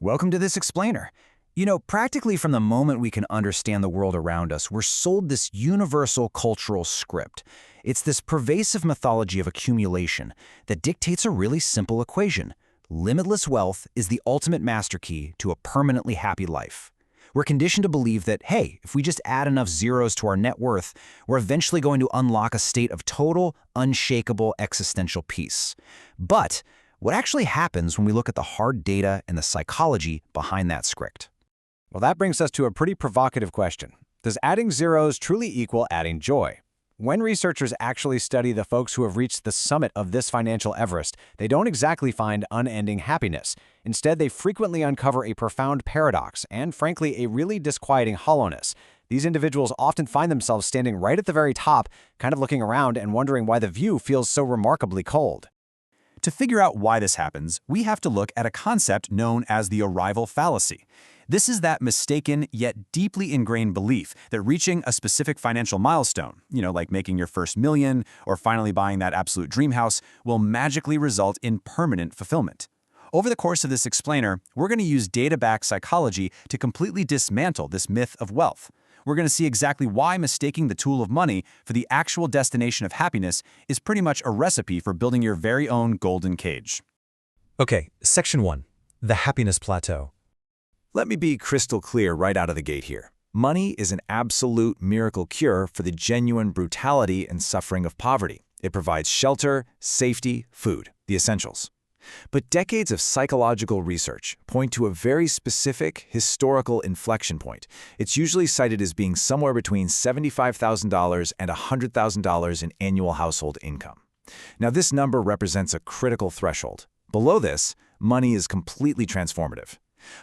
Welcome to this explainer. Practically from the moment we can understand the world around us, we're sold this universal cultural script. It's this pervasive mythology of accumulation that dictates a really simple equation. Limitless wealth is the ultimate master key to a permanently happy life. We're conditioned to believe that, hey, if we just add enough zeros to our net worth, we're eventually going to unlock a state of total, unshakable existential peace. But what actually happens when we look at the hard data and the psychology behind that script? Well, that brings us to a pretty provocative question. Does adding zeros truly equal adding joy? When researchers actually study the folks who have reached the summit of this financial Everest, they don't exactly find unending happiness. Instead, they frequently uncover a profound paradox and, frankly, a really disquieting hollowness. These individuals often find themselves standing right at the very top, kind of looking around and wondering why the view feels so remarkably cold. To figure out why this happens, we have to look at a concept known as the arrival fallacy. This is that mistaken yet deeply ingrained belief that reaching a specific financial milestone, like making your first million or finally buying that absolute dream house, will magically result in permanent fulfillment. Over the course of this explainer, we're going to use data-backed psychology to completely dismantle this myth of wealth. We're going to see exactly why mistaking the tool of money for the actual destination of happiness is pretty much a recipe for building your very own golden cage. Okay, Section 1. The Happiness Plateau. Let me be crystal clear right out of the gate here. Money is an absolute miracle cure for the genuine brutality and suffering of poverty. It provides shelter, safety, food, the essentials. But decades of psychological research point to a very specific historical inflection point. It's usually cited as being somewhere between $75,000 and $100,000 in annual household income. Now, this number represents a critical threshold. Below this, money is completely transformative.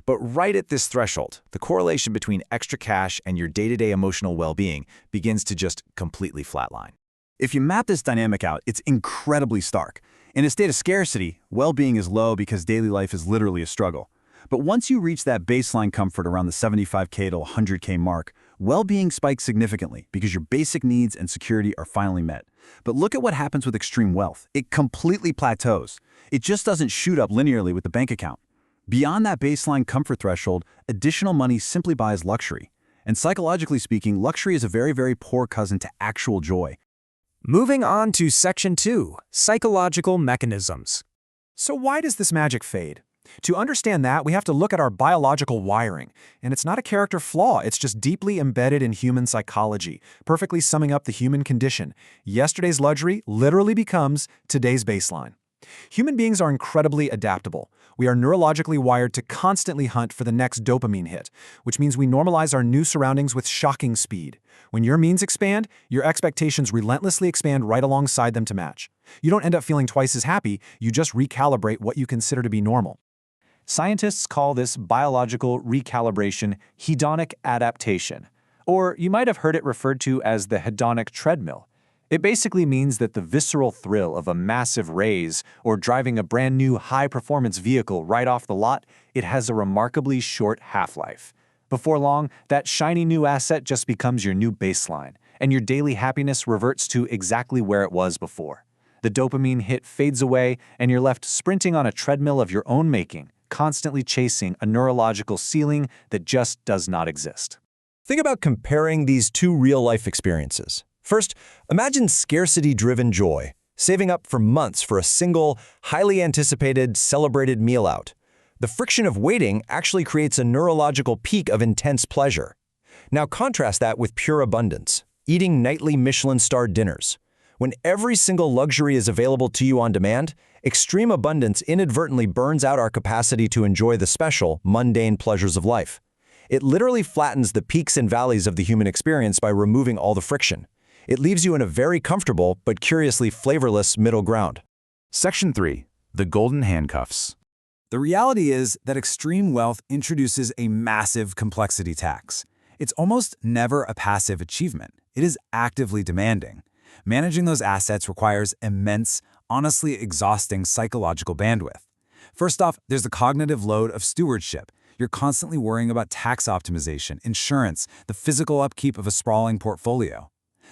But right at this threshold, the correlation between extra cash and your day-to-day emotional well-being begins to just completely flatline. If you map this dynamic out, it's incredibly stark. In a state of scarcity, well-being is low because daily life is literally a struggle. But once you reach that baseline comfort around the $75K to $100K mark, well-being spikes significantly because your basic needs and security are finally met. But look at what happens with extreme wealth. It completely plateaus. It just doesn't shoot up linearly with the bank account. Beyond that baseline comfort threshold, additional money simply buys luxury. And psychologically speaking, luxury is a very, very poor cousin to actual joy. Moving on to Section 2, Psychological Mechanisms. So why does this magic fade? To understand that, we have to look at our biological wiring. And it's not a character flaw, it's just deeply embedded in human psychology, perfectly summing up the human condition. Yesterday's luxury literally becomes today's baseline. Human beings are incredibly adaptable. We are neurologically wired to constantly hunt for the next dopamine hit, which means we normalize our new surroundings with shocking speed. When your means expand, your expectations relentlessly expand right alongside them to match. You don't end up feeling twice as happy, you just recalibrate what you consider to be normal. Scientists call this biological recalibration hedonic adaptation, or you might have heard it referred to as the hedonic treadmill. It basically means that the visceral thrill of a massive raise or driving a brand new high-performance vehicle right off the lot, it has a remarkably short half-life. Before long, that shiny new asset just becomes your new baseline, and your daily happiness reverts to exactly where it was before. The dopamine hit fades away, and you're left sprinting on a treadmill of your own making, constantly chasing a neurological ceiling that just does not exist. Think about comparing these two real-life experiences. First, imagine scarcity-driven joy, saving up for months for a single, highly anticipated, celebrated meal out. The friction of waiting actually creates a neurological peak of intense pleasure. Now contrast that with pure abundance, eating nightly Michelin-starred dinners. When every single luxury is available to you on demand, extreme abundance inadvertently burns out our capacity to enjoy the special, mundane pleasures of life. It literally flattens the peaks and valleys of the human experience by removing all the friction. It leaves you in a very comfortable but curiously flavorless middle ground. Section 3. The Golden Handcuffs. The reality is that extreme wealth introduces a massive complexity tax. It's almost never a passive achievement. It is actively demanding. Managing those assets requires immense, honestly exhausting psychological bandwidth. First off, there's the cognitive load of stewardship. You're constantly worrying about tax optimization, insurance, the physical upkeep of a sprawling portfolio.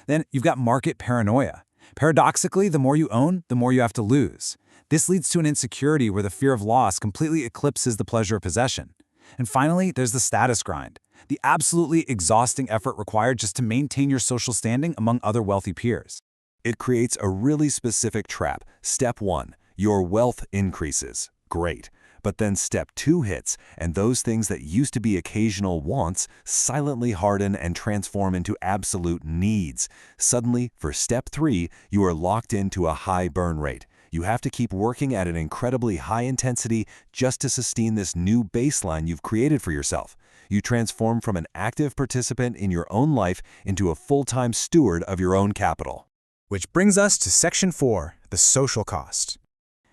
Then you've got market paranoia. Paradoxically, the more you own, the more you have to lose. This leads to an insecurity where the fear of loss completely eclipses the pleasure of possession. And finally, there's the status grind, the absolutely exhausting effort required just to maintain your social standing among other wealthy peers. It creates a really specific trap. Step 1, your wealth increases. Great. But then step 2 hits, and those things that used to be occasional wants silently harden and transform into absolute needs. Suddenly, for step 3, you are locked into a high burn rate. You have to keep working at an incredibly high intensity just to sustain this new baseline you've created for yourself. You transform from an active participant in your own life into a full-time steward of your own capital. Which brings us to Section 4, the social cost.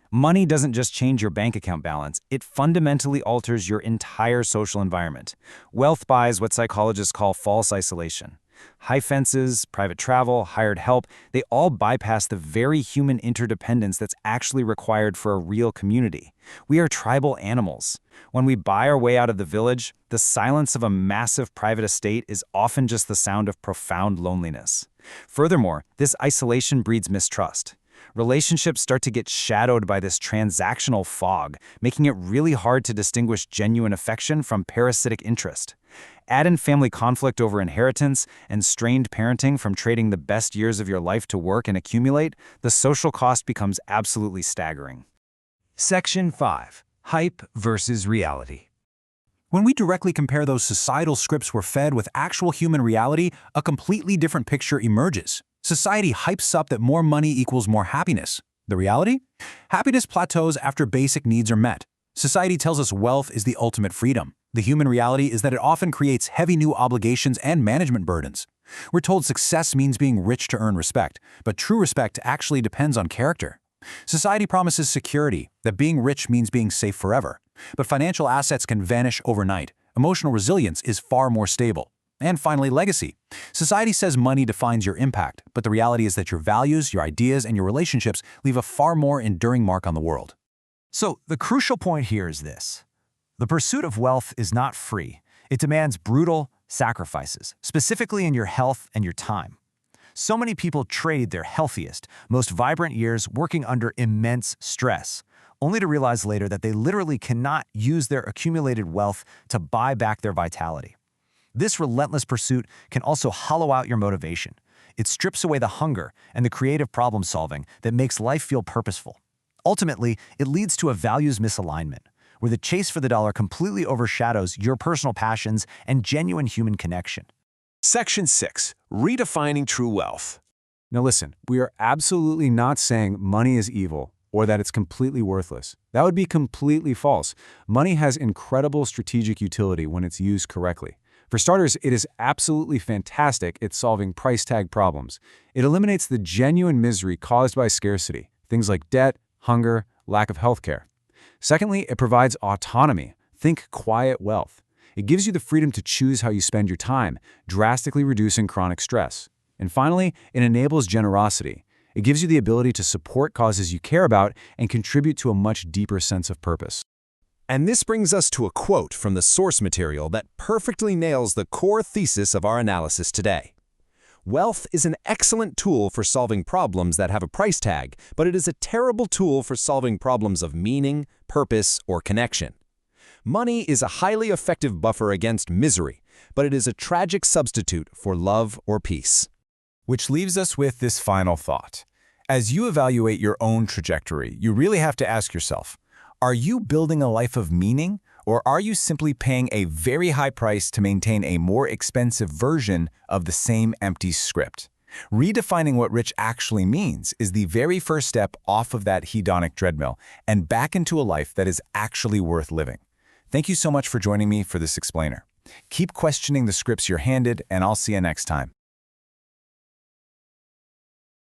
Money doesn't just change your bank account balance, it fundamentally alters your entire social environment. Wealth buys what psychologists call false isolation. High fences, private travel, hired help, they all bypass the very human interdependence that's actually required for a real community. We are tribal animals. When we buy our way out of the village, the silence of a massive private estate is often just the sound of profound loneliness. Furthermore, this isolation breeds mistrust. Relationships start to get shadowed by this transactional fog, making it really hard to distinguish genuine affection from parasitic interest. Add in family conflict over inheritance and strained parenting from trading the best years of your life to work and accumulate, the social cost becomes absolutely staggering. Section 5, hype versus reality. When we directly compare those societal scripts we're fed with actual human reality, a completely different picture emerges. Society hypes up that more money equals more happiness. The reality? Happiness plateaus after basic needs are met. Society tells us wealth is the ultimate freedom. The human reality is that it often creates heavy new obligations and management burdens. We're told success means being rich to earn respect, but true respect actually depends on character. Society promises security, that being rich means being safe forever. But financial assets can vanish overnight. Emotional resilience is far more stable. And finally, legacy. Society says money defines your impact, but the reality is that your values, your ideas, and your relationships leave a far more enduring mark on the world. So, the crucial point here is this. The pursuit of wealth is not free. It demands brutal sacrifices, specifically in your health and your time. So many people trade their healthiest, most vibrant years working under immense stress, only to realize later that they literally cannot use their accumulated wealth to buy back their vitality. This relentless pursuit can also hollow out your motivation. It strips away the hunger and the creative problem-solving that makes life feel purposeful. Ultimately, it leads to a values misalignment, where the chase for the dollar completely overshadows your personal passions and genuine human connection. Section 6, Redefining True Wealth. Now listen, we are absolutely not saying money is evil or that it's completely worthless. That would be completely false. Money has incredible strategic utility when it's used correctly. For starters, it is absolutely fantastic at solving price tag problems. It eliminates the genuine misery caused by scarcity, things like debt, hunger, lack of healthcare. Secondly, it provides autonomy. Think quiet wealth. It gives you the freedom to choose how you spend your time, drastically reducing chronic stress. And finally, it enables generosity. It gives you the ability to support causes you care about and contribute to a much deeper sense of purpose. And this brings us to a quote from the source material that perfectly nails the core thesis of our analysis today. Wealth is an excellent tool for solving problems that have a price tag, but it is a terrible tool for solving problems of meaning, purpose, or connection. Money is a highly effective buffer against misery, but it is a tragic substitute for love or peace. Which leaves us with this final thought. As you evaluate your own trajectory, you really have to ask yourself, are you building a life of meaning, or are you simply paying a very high price to maintain a more expensive version of the same empty script? Redefining what rich actually means is the very first step off of that hedonic treadmill and back into a life that is actually worth living. Thank you so much for joining me for this explainer. Keep questioning the scripts you're handed, and I'll see you next time.